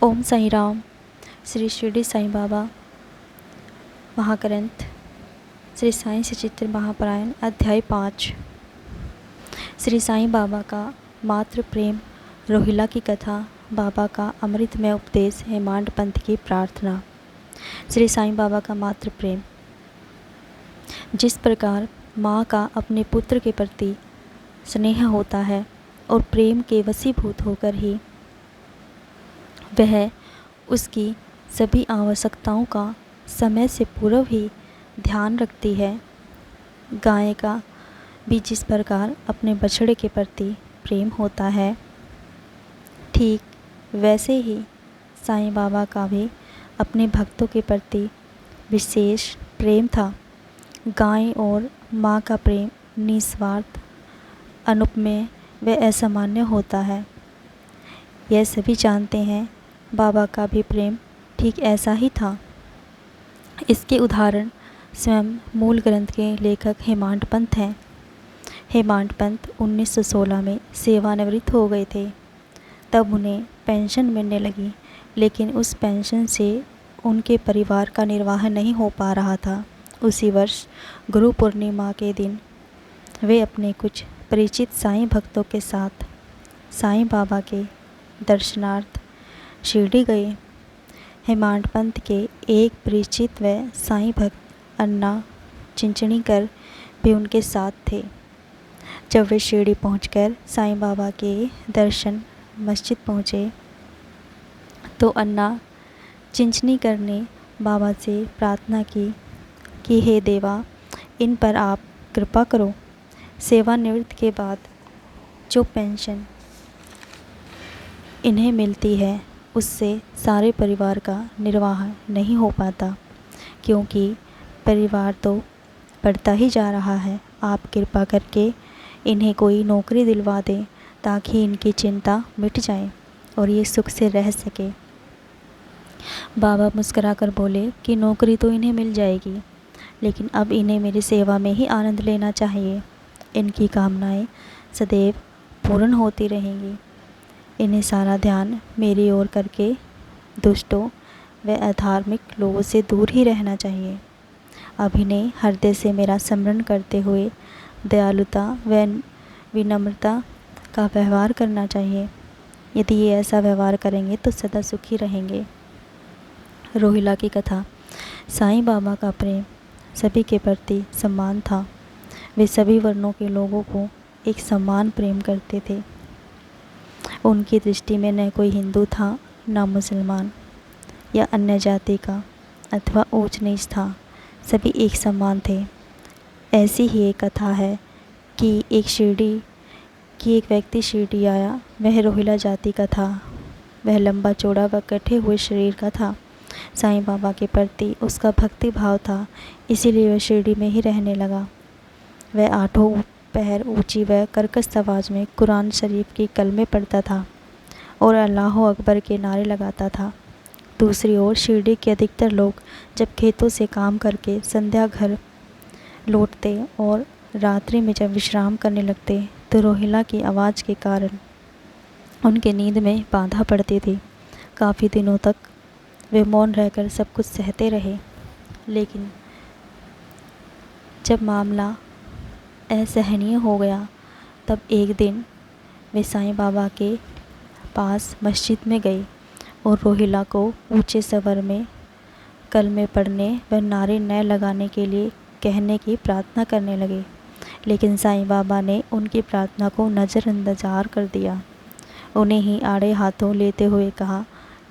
ओम साई राम। श्री शिरडी साईं बाबा महाग्रंथ श्री साईं सचित्र महापारायण अध्याय 5। श्री साईं बाबा का मातृ प्रेम, रोहिला की कथा, बाबा का अमृतमय उपदेश, हेमांड पंथ की प्रार्थना। श्री साईं बाबा का मातृ प्रेम। जिस प्रकार माँ का अपने पुत्र के प्रति स्नेह होता है और प्रेम के वशीभूत होकर ही वह उसकी सभी आवश्यकताओं का समय से पूर्व ही ध्यान रखती है, गाय का भी जिस प्रकार अपने बछड़े के प्रति प्रेम होता है, ठीक वैसे ही साईं बाबा का भी अपने भक्तों के प्रति विशेष प्रेम था। गाय और माँ का प्रेम निस्वार्थ, अनुपमेय व असामान्य होता है। यह सभी जानते हैं। बाबा का भी प्रेम ठीक ऐसा ही था। इसके उदाहरण स्वयं मूल ग्रंथ के लेखक हेमांड पंथ हैं। हेमांड पंथ 1916 में सेवानिवृत्त हो गए थे। तब उन्हें पेंशन मिलने लगी, लेकिन उस पेंशन से उनके परिवार का निर्वाह नहीं हो पा रहा था। उसी वर्ष गुरु पूर्णिमा के दिन वे अपने कुछ परिचित साईं भक्तों के साथ साईं बाबा के दर्शनार्थ शिरडी गए। हेमांड पंथ के एक परिचित व साईं भक्त अन्ना चिंचणीकर भी उनके साथ थे। जब वे शिरडी पहुंचकर साईं बाबा के दर्शन मस्जिद पहुंचे तो अन्ना चिंचणीकर ने बाबा से प्रार्थना की कि हे देवा, इन पर आप कृपा करो। सेवानिवृत्ति के बाद जो पेंशन इन्हें मिलती है उससे सारे परिवार का निर्वाह नहीं हो पाता, क्योंकि परिवार तो बढ़ता ही जा रहा है। आप कृपा करके इन्हें कोई नौकरी दिलवा दें ताकि इनकी चिंता मिट जाए और ये सुख से रह सके। बाबा मुस्कुराकर बोले कि नौकरी तो इन्हें मिल जाएगी, लेकिन अब इन्हें मेरी सेवा में ही आनंद लेना चाहिए। इनकी कामनाएं सदैव पूर्ण होती रहेंगी। इन्हें सारा ध्यान मेरी ओर करके दुष्टों व अधार्मिक लोगों से दूर ही रहना चाहिए। अब इन्हें हृदय से मेरा स्मरण करते हुए दयालुता व विनम्रता का व्यवहार करना चाहिए। यदि ये ऐसा व्यवहार करेंगे तो सदा सुखी रहेंगे। रोहिला की कथा। साईं बाबा का प्रेम सभी के प्रति सम्मान था। वे सभी वर्णों के लोगों को एक समान प्रेम करते थे। उनकी दृष्टि में न कोई हिंदू था, न मुसलमान या अन्य जाति का अथवा ऊंच नीच था। सभी एक समान थे। ऐसी ही एक कथा है कि एक व्यक्ति शिरडी आया। वह रोहिला जाति का था। वह लंबा चौड़ा व कटे हुए शरीर का था। साईं बाबा के प्रति उसका भक्ति भाव था, इसीलिए वह शिरडी में ही रहने लगा। वह 8 पैर ऊंची व कर्कश आवाज़ में कुरान शरीफ की कलमे पढ़ता था और अल्लाह अकबर के नारे लगाता था। दूसरी ओर शिरडी के अधिकतर लोग जब खेतों से काम करके संध्या घर लौटते और रात्रि में जब विश्राम करने लगते तो रोहिला की आवाज़ के कारण उनके नींद में बाधा पड़ती थी। काफ़ी दिनों तक वे मौन रहकर सब कुछ सहते रहे, लेकिन जब मामला असहनीय हो गया तब एक दिन वे साईं बाबा के पास मस्जिद में गए और रोहिला को ऊंचे स्वर में कलमे पढ़ने व नारे न लगाने के लिए कहने की प्रार्थना करने लगे। लेकिन साईं बाबा ने उनकी प्रार्थना को नज़रअंदाज कर दिया। उन्हें ही आड़े हाथों लेते हुए कहा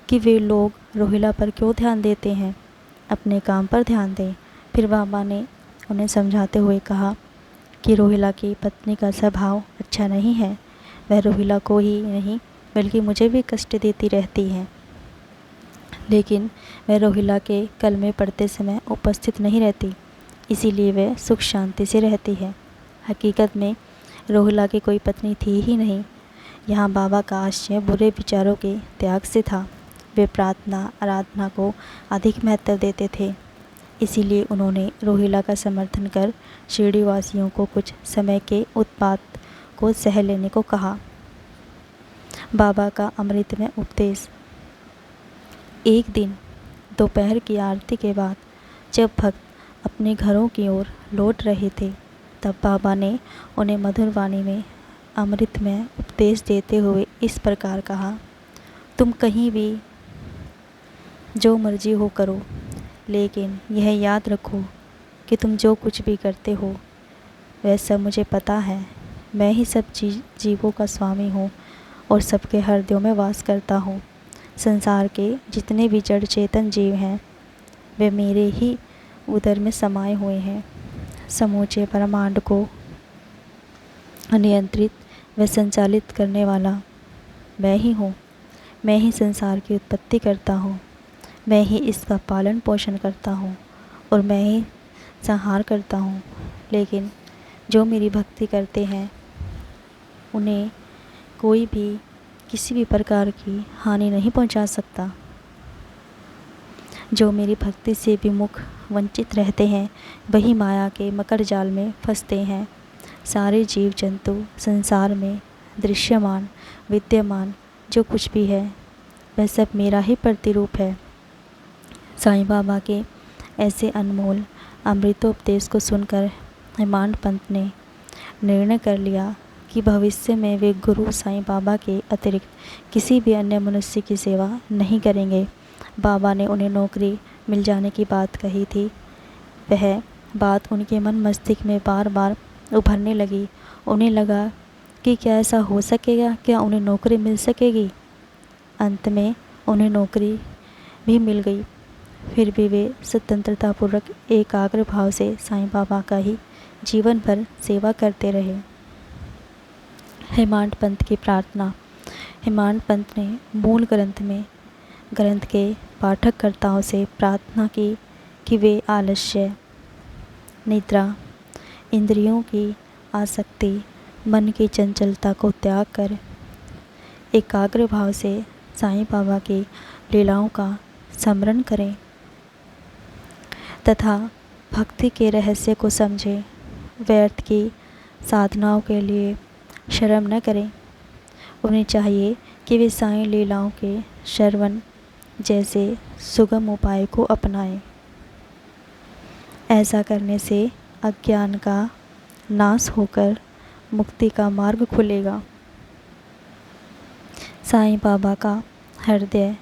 कि वे लोग रोहिला पर क्यों ध्यान देते हैं, अपने काम पर ध्यान दें। फिर बाबा ने उन्हें समझाते हुए कहा कि रोहिला की पत्नी का स्वभाव अच्छा नहीं है। वह रोहिला को ही नहीं बल्कि मुझे भी कष्ट देती रहती है, लेकिन वह रोहिला के कलमे पढ़ते समय उपस्थित नहीं रहती, इसीलिए वह सुख शांति से रहती है। हकीकत में रोहिला की कोई पत्नी थी ही नहीं। यहाँ बाबा का आशय बुरे विचारों के त्याग से था। वे प्रार्थना आराधना को अधिक महत्व देते थे, इसीलिए उन्होंने रोहिला का समर्थन कर शिरडी वासियों को कुछ समय के उत्पात को सह लेने को कहा। बाबा का अमृतमय उपदेश। एक दिन दोपहर की आरती के बाद जब भक्त अपने घरों की ओर लौट रहे थे, तब बाबा ने उन्हें मधुर वाणी में अमृत में उपदेश देते हुए इस प्रकार कहा, तुम कहीं भी जो मर्जी हो करो, लेकिन यह याद रखो कि तुम जो कुछ भी करते हो वह सब मुझे पता है। मैं ही सब जीवों का स्वामी हूँ और सबके हृदयों में वास करता हूँ। संसार के जितने भी जड़ चेतन जीव हैं वे मेरे ही उदर में समाये हुए हैं। समूचे ब्रह्मांड को नियंत्रित व संचालित करने वाला मैं ही हूँ। मैं ही संसार की उत्पत्ति करता हूँ, मैं ही इसका पालन पोषण करता हूँ और मैं ही संहार करता हूँ। लेकिन जो मेरी भक्ति करते हैं उन्हें कोई भी किसी भी प्रकार की हानि नहीं पहुँचा सकता। जो मेरी भक्ति से विमुख वंचित रहते हैं वही माया के मकर जाल में फंसते हैं। सारे जीव जंतु संसार में दृश्यमान विद्यमान जो कुछ भी है वह सब मेरा ही प्रतिरूप है। साईं बाबा के ऐसे अनमोल अमृतोपदेश को सुनकर हेमांत पंत ने निर्णय कर लिया कि भविष्य में वे गुरु साईं बाबा के अतिरिक्त किसी भी अन्य मनुष्य की सेवा नहीं करेंगे। बाबा ने उन्हें नौकरी मिल जाने की बात कही थी। वह बात उनके मन मस्तिष्क में बार बार उभरने लगी। उन्हें लगा कि क्या ऐसा हो सकेगा, क्या उन्हें नौकरी मिल सकेगी। अंत में उन्हें नौकरी भी मिल गई। फिर भी वे स्वतंत्रतापूर्वक एकाग्र भाव से साईं बाबा का ही जीवन भर सेवा करते रहे। हेमांत पंत की प्रार्थना। हेमांत पंत ने मूल ग्रंथ के पाठककर्ताओं से प्रार्थना की कि वे आलस्य, निद्रा, इंद्रियों की आसक्ति, मन की चंचलता को त्याग कर एकाग्र भाव से साईं बाबा की लीलाओं का स्मरण करें तथा भक्ति के रहस्य को समझें। व्यर्थ की साधनाओं के लिए शर्म न करें। उन्हें चाहिए कि वे साईं लीलाओं के श्रवण जैसे सुगम उपाय को अपनाएं। ऐसा करने से अज्ञान का नाश होकर मुक्ति का मार्ग खुलेगा। साईं बाबा का हृदय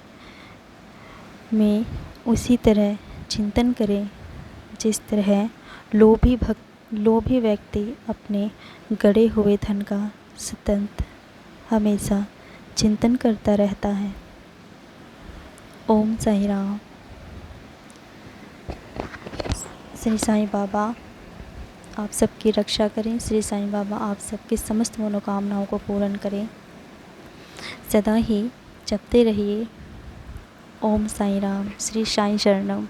में उसी तरह चिंतन करें जिस तरह लोभी व्यक्ति अपने गड़े हुए धन का सतत हमेशा चिंतन करता रहता है। ओम साईं राम। श्री साईं बाबा आप सबकी रक्षा करें। श्री साईं बाबा आप सबकी समस्त मनोकामनाओं को पूर्ण करें। सदा ही जपते रहिए ओम साईं राम। श्री साईं शरणम।